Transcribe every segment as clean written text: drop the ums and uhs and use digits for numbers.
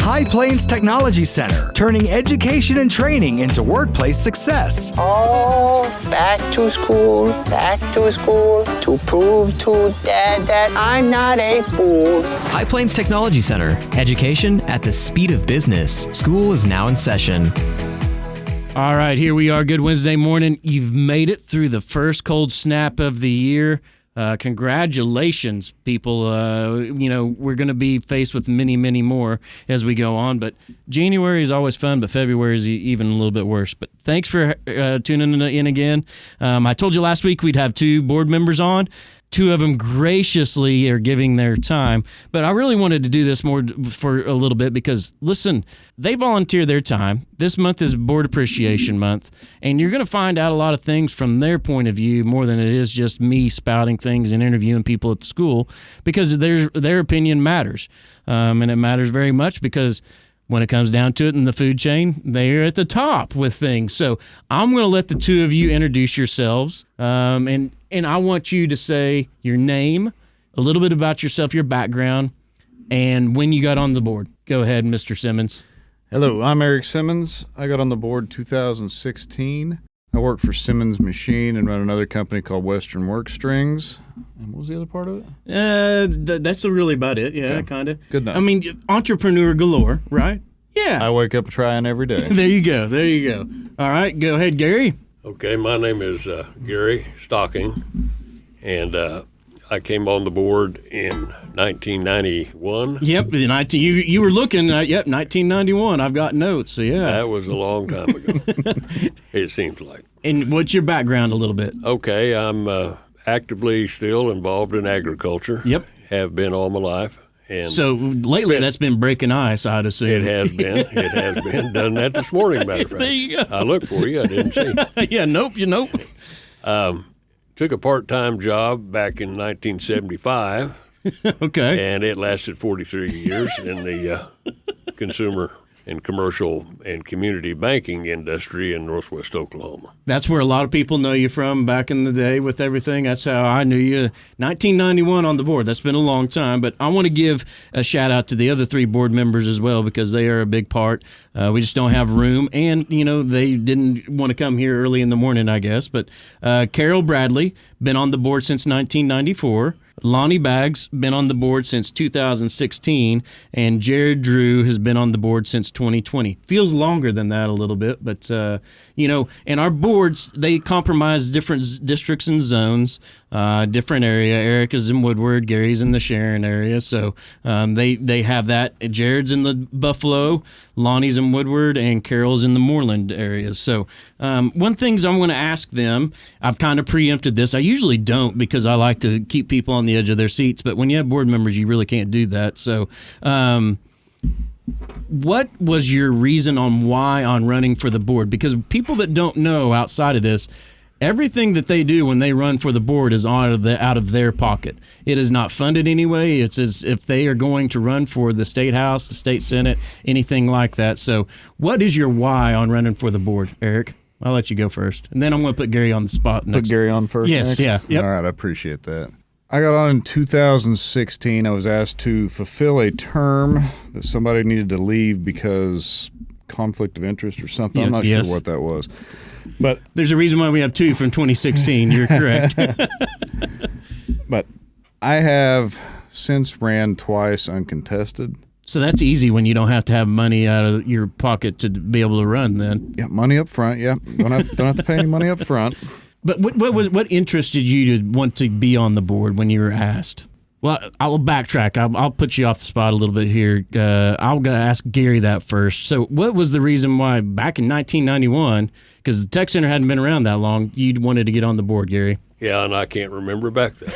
High Plains Technology Center, turning education and training into workplace success. Oh, back to school, to prove to Dad that I'm not a fool. High Plains Technology Center, education at the speed of business. School is now in session. All right, here we are. Good Wednesday morning. You've made it through the first cold snap of the year. Congratulations, people. We're going to be faced with many, many more as we go on. But January is always fun, but February is even a little bit worse. But thanks for tuning in again. I told you last week we'd have 2 board members on. 2 of them graciously are giving their time. But I really wanted to do this more for a little bit because, listen, they volunteer their time. This month is Board Appreciation Month, and you're going to find out a lot of things from their point of view more than it is just me spouting things and interviewing people at the school, because their opinion matters. And it matters very much because when it comes down to it in the food chain, they're at the top with things. So I'm going to let the 2 of you introduce yourselves, and I want you to say your name, a little bit about yourself, your background, and when you got on the board. Go ahead, Mr. Simmons. Hello, I'm Eric Simmons. I got on the board 2016. I work for Simmons Machine and run another company called Western Work Strings. And what was the other part of it? That's really about it. Yeah, kind of. Good enough. I mean, entrepreneur galore, right? Yeah. I wake up trying every day. There you go. All right, go ahead, Gary. Okay, my name is Gary Stocking, and I came on the board in 1991. Yep, you were looking. 1991. I've got notes. So yeah, That was a long time ago. It seems like. And what's your background a little bit? Okay, I'm actively still involved in agriculture. Yep, have been all my life. And so lately, that's been breaking ice, I'd assume. It has been. It has been. Done that this morning, matter of fact. There you go. I looked for you. I didn't see. Yeah, nope. Took a part-time job back in 1975. Okay. And it lasted 43 years in the consumer and commercial and community banking industry in Northwest Oklahoma. That's where a lot of people know you from back in the day with everything. That's how I knew you. 1991 on the board. That's been a long time. But I want to give a shout out to the other 3 board members as well, because they are a big part. We just don't have room. And, they didn't want to come here early in the morning, I guess. But Carol Bradley, been on the board since 1994. Lonnie Baggs, been on the board since 2016, and Jared Drew has been on the board since 2020. Feels longer than that a little bit, but, and our boards, they compromise different districts and zones, different area. Eric is in Woodward, Gary's in the Sharon area, so they have that. Jared's in the Buffalo, Lonnie's in Woodward, and Carol's in the Moreland area. So one things I'm going to ask them, I've kind of preempted this. I usually don't because I like to keep people on the edge of their seats, but when you have board members, you really can't do that. So what was your reason on running for the board? Because people that don't know outside of this, everything that they do when they run for the board is out of their pocket. It is not funded anyway. It's as if they are going to run for the state house, the state senate, anything like that. So what is your why on running for the board, Eric? I'll let you go first, and then I'm going to put Gary on the spot next. Put Gary on first Yes, next? yeah. Yep. All right, I appreciate that. I got on in 2016. I was asked to fulfill a term that somebody needed to leave because conflict of interest or something. I'm not sure what that was. But there's a reason why we have 2 from 2016. You're correct. But I have since ran twice uncontested. So that's easy when you don't have to have money out of your pocket to be able to run then. Yeah, money up front, yeah. Don't have to pay any money up front. But what interested you to want to be on the board when you were asked? Well, I'll backtrack. I'll put you off the spot a little bit here. I'll ask Gary that first. So what was the reason why back in 1991, because the Tech Center hadn't been around that long, you wanted to get on the board, Gary? Yeah, and I can't remember back then.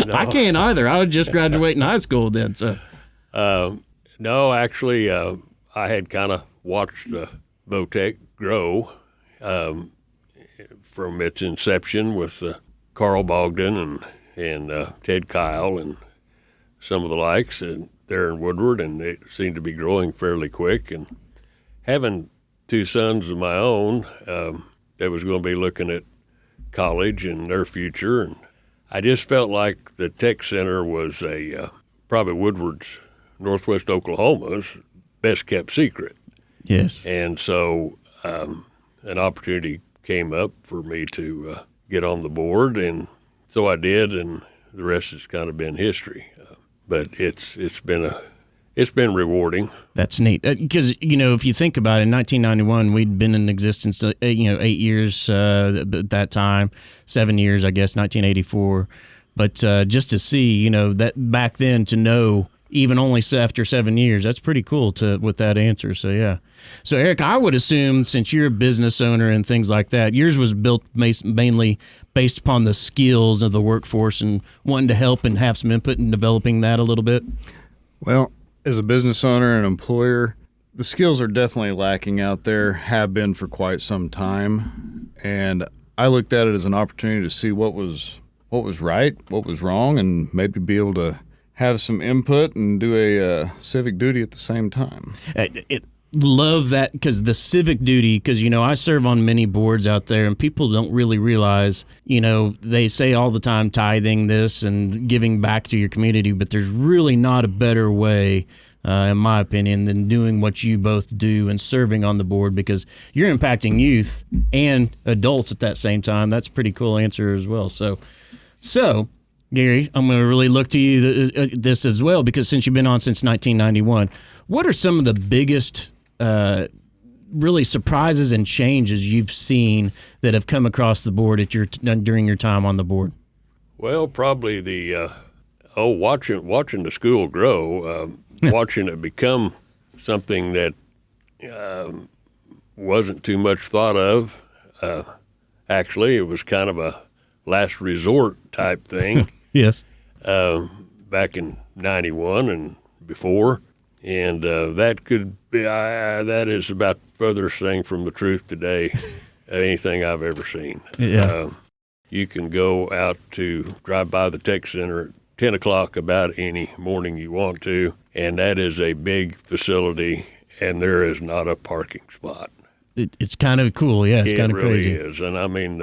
No. I can't either. I was just graduating high school then. So, no, actually, I had kind of watched Votech grow from its inception with Carl Bogdan and Ted Kyle and some of the likes there in Woodward, and it seemed to be growing fairly quick. And having 2 sons of my own that was going to be looking at college and their future, and I just felt like the Tech Center was probably Woodward's Northwest Oklahoma's best kept secret. Yes. And so an opportunity came up for me to get on the board, and so I did, and the rest has kind of been history. But it's been rewarding. That's neat. Because, if you think about it, in 1991, we'd been in existence, 8 years at that time, 7 years, I guess, 1984. But just to see, that back then to know even only after 7 years, that's pretty cool with that answer. So, yeah. So, Eric, I would assume since you're a business owner and things like that, yours was built mainly based upon the skills of the workforce and wanting to help and have some input in developing that a little bit. Well, as a business owner and employer, the skills are definitely lacking out there, have been for quite some time. And I looked at it as an opportunity to see what was right, what was wrong, and maybe be able to have some input and do a civic duty at the same time. Love that, because the civic duty, because, I serve on many boards out there, and people don't really realize, they say all the time tithing this and giving back to your community, but there's really not a better way, in my opinion, than doing what you both do and serving on the board, because you're impacting youth and adults at that same time. That's a pretty cool answer as well. So Gary, I'm going to really look to you this as well, because since you've been on since 1991, what are some of the biggest really surprises and changes you've seen that have come across the board during your time on the board? Well, probably the watching the school grow, watching it become something that wasn't too much thought of. Actually, it was kind of a last resort type thing. Yes. Back in 91 and before. And that could be, that is about the furthest thing from the truth today, anything I've ever seen. Yeah. You can go out to drive by the tech center at 10 o'clock about any morning you want to, and that is a big facility, and there is not a parking spot. It's kind of cool, yeah. It's kind of crazy. It really is. And I mean,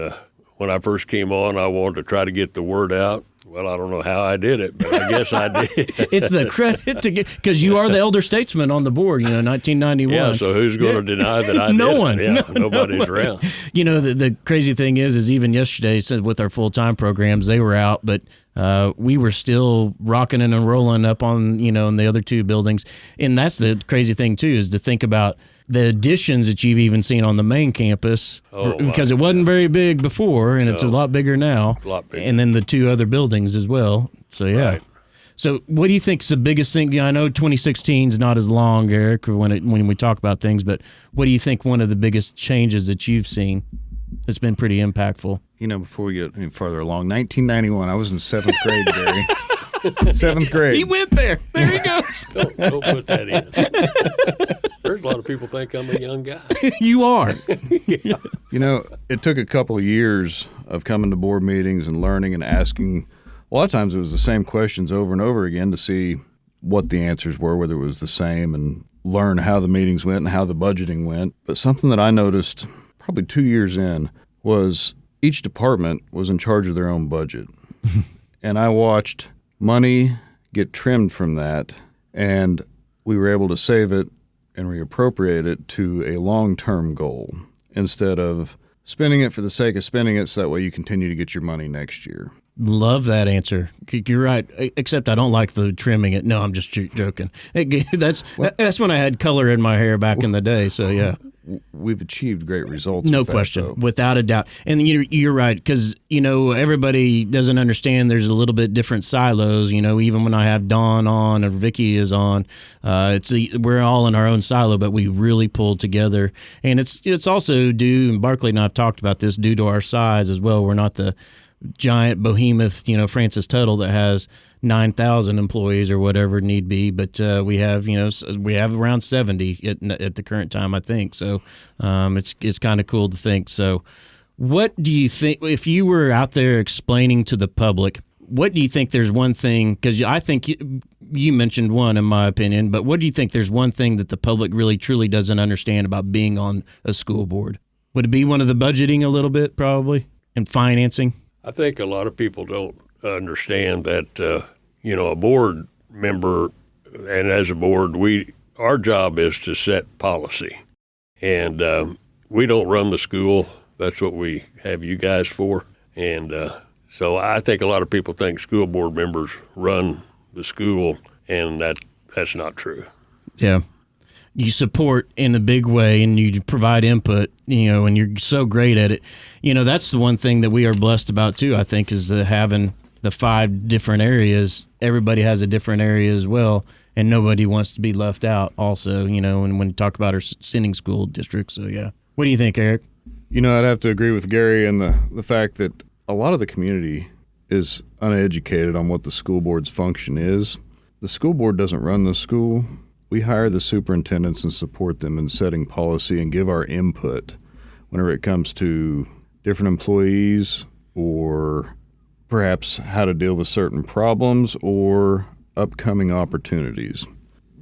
when I first came on, I wanted to try to get the word out. Well, I don't know how I did it, but I guess I did. It's the credit to get, because you are the elder statesman on the board, 1991. Yeah, so who's going to deny that I did No one. it? Yeah, nobody's one. around. The crazy thing is even yesterday, with our full-time programs, they were out, but we were still rocking and rolling up on, in the other two buildings. And that's the crazy thing, too, is to think about the additions that you've even seen on the main campus, because it wasn't very big before, and it's a lot bigger now. A lot bigger. And then the two other buildings as well. So, yeah. Right. So what do you think is the biggest thing? I know 2016 is not as long, Eric, when we talk about things, but what do you think one of the biggest changes that you've seen that's been pretty impactful? Before we get any further along, 1991, I was in 7th grade, Gary. 7th grade. He went there. There he goes. Don't put that in. There's a lot of people think I'm a young guy. You are. Yeah. It took a couple of years of coming to board meetings and learning and asking. A lot of times it was the same questions over and over again to see what the answers were, whether it was the same, and learn how the meetings went and how the budgeting went. But something that I noticed probably 2 years in was each department was in charge of their own budget. And I watched money get trimmed from that, and we were able to save it and reappropriate it to a long-term goal instead of spending it for the sake of spending it so that way you continue to get your money next year. Love that answer. You're right, except I don't like the trimming it. No, I'm just joking. That's when I had color in my hair back in the day, so yeah. We've achieved great results. No question, without a doubt. And you're right, because, everybody doesn't understand there's a little bit different silos. Even when I have Dawn on or Vicky is on, we're all in our own silo, but we really pulled together. And it's also due, and Barkley and I have talked about this, due to our size as well. We're not the giant behemoth, Francis Tuttle that has 9,000 employees or whatever need be, but we have around 70 at the current time, I think. So it's kind of cool to think. So what do you think, if you were out there explaining to the public, what do you think there's one thing, because I think you mentioned one in my opinion, but what do you think there's one thing that the public really truly doesn't understand about being on a school board? Would it be one of the budgeting a little bit probably and financing? I think a lot of people don't understand that, a board member and as a board, our job is to set policy, and we don't run the school. That's what we have you guys for. And so I think a lot of people think school board members run the school, and that's not true. Yeah. You support in a big way and you provide input, and you're so great at it. That's the one thing that we are blessed about too, I think, is having the 5 different areas. Everybody has a different area as well, and nobody wants to be left out also, and when you talk about our sending school districts. So, yeah. What do you think, Eric? I'd have to agree with Gary in the fact that a lot of the community is uneducated on what the school board's function is. The school board doesn't run the school. We hire the superintendents and support them in setting policy and give our input whenever it comes to different employees or perhaps how to deal with certain problems or upcoming opportunities.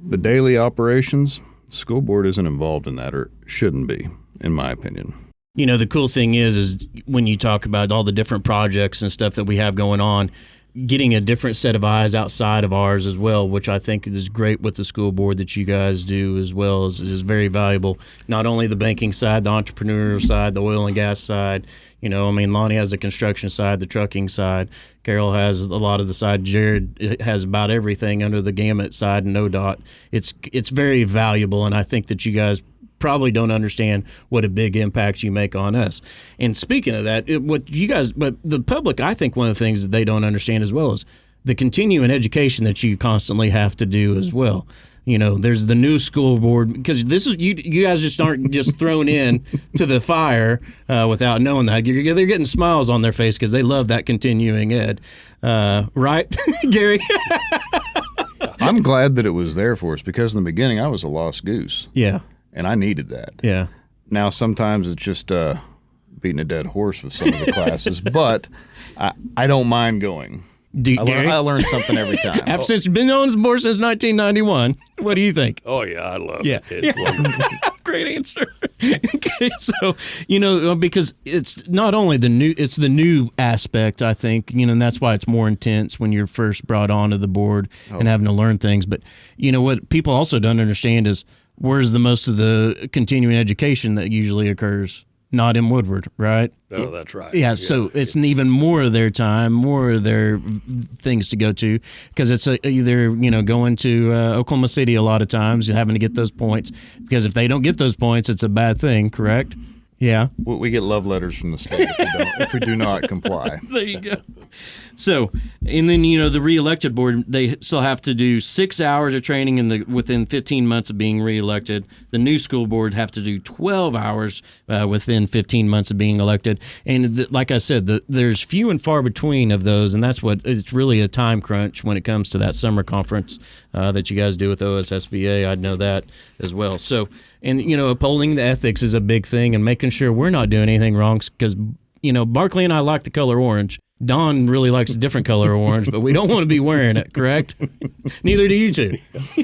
The daily operations, the school board isn't involved in that, or shouldn't be, in my opinion. The cool thing is when you talk about all the different projects and stuff that we have going on, getting a different set of eyes outside of ours as well, which I think is great with the school board that you guys do as well, is very valuable. Not only the banking side, the entrepreneurial side, the oil and gas side. Lonnie has the construction side, the trucking side. Carol has a lot of the side. Jared has about everything under the gamut side and ODOT. It's very valuable, and I think that you guys probably don't understand what a big impact you make on us. And speaking of that, but the public, I think one of the things that they don't understand as well is the continuing education that you constantly have to do as well. There's the new school board, because this is you guys just aren't just thrown in to the fire without knowing that. They're getting smiles on their face because they love that continuing ed, right, Gary? I'm glad that it was there for us, because in the beginning I was a lost goose. Yeah. And I needed that. Yeah. Now sometimes it's just beating a dead horse with some of the classes, but I don't mind going. I learn something every time. Since been on the board since 1991. What do you think? Oh yeah, I love it. It's wonderful. Great answer. Okay, so because it's not only it's the new aspect, I think, and that's why it's more intense when you're first brought onto the board and having to learn things. But what people also don't understand is where's the most of the continuing education that usually occurs? Not in Woodward, right? No, that's right. Yeah, so it's even more of their time, more of their things to go to, because it's either going to Oklahoma City a lot of times, having to get those points, because if they don't get those points, it's a bad thing, correct? Yeah. We get love letters from the state if we do not comply. There you go. So, and then, the re-elected board, they still have to do 6 hours of training within 15 months of being re-elected. The new school board have to do 12 hours within 15 months of being elected. And like I said, there's few and far between of those, and it's really a time crunch when it comes to that summer conference that you guys do with OSSBA. I'd know that as well. So, and, upholding the ethics is a big thing, and making sure we're not doing anything wrong, because, Barkley and I like the color orange. Don really likes a different color of orange, but we don't want to be wearing it, correct? Neither do you two.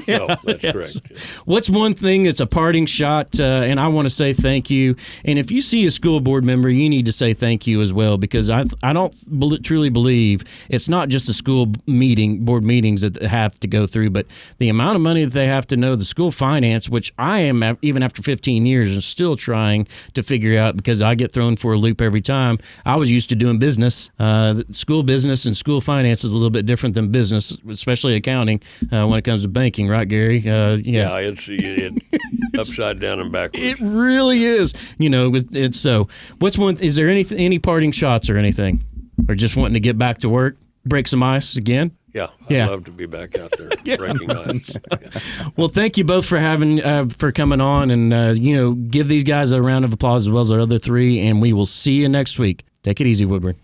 No, that's correct. What's one thing that's a parting shot, and I want to say thank you. And if you see a school board member, you need to say thank you as well, because I don't truly believe it's not just a board meetings that have to go through, but the amount of money that they have to know, the school finance, which I am, even after 15 years, and still trying to figure out, because I get thrown for a loop every time. I was used to doing business. School business and school finance is a little bit different than business, especially accounting, when it comes to banking, right, Gary? Yeah, it's upside down and backwards. It really is. It's so. What's one? Is there any parting shots or anything, or just wanting to get back to work, break some ice again? Yeah, I'd love to be back out there breaking ice. Yeah. Well, thank you both for coming on, and give these guys a round of applause as well as our other three, and we will see you next week. Take it easy, Woodward.